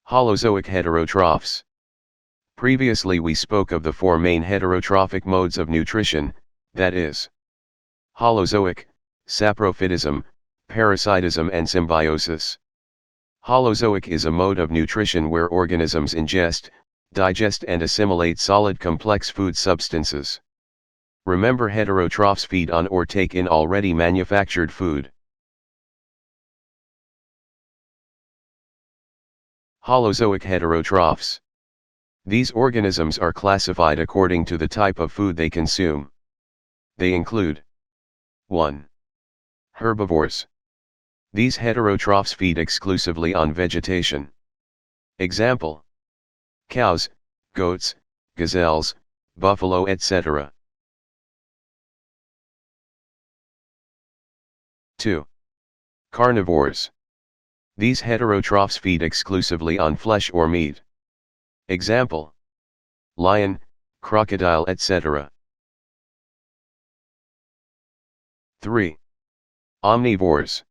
Holozoic heterotrophs. Previously we spoke of the four main heterotrophic modes of nutrition, that is, Holozoic, saprophytism, parasitism and symbiosis. Holozoic is a mode of nutrition where organisms ingest, digest and assimilate solid complex food substances. Remember, heterotrophs feed on or take in already manufactured food. Holozoic heterotrophs. These organisms are classified according to the type of food they consume. They include 1. Herbivores. These heterotrophs feed exclusively on vegetation. Example: cows, goats, gazelles, buffalo, etc. 2. Carnivores. These heterotrophs feed exclusively on flesh or meat. Example: lion, crocodile, etc. 3. Omnivores.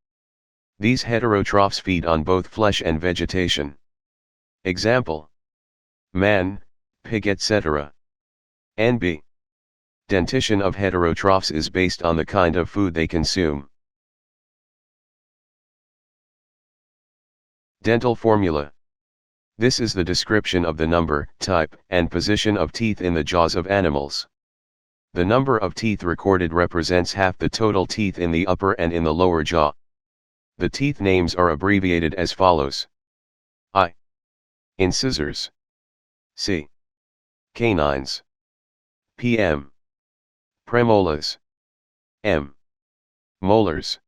These heterotrophs feed on both flesh and vegetation. Example: man, pig, etc. NB. Dentition of heterotrophs is based on the kind of food they consume. Dental formula. This is the description of the number, type, and position of teeth in the jaws of animals. The number of teeth recorded represents half the total teeth in the upper and in the lower jaw. The teeth names are abbreviated as follows: I. Incisors. C. Canines. PM. Premolars. M. Molars.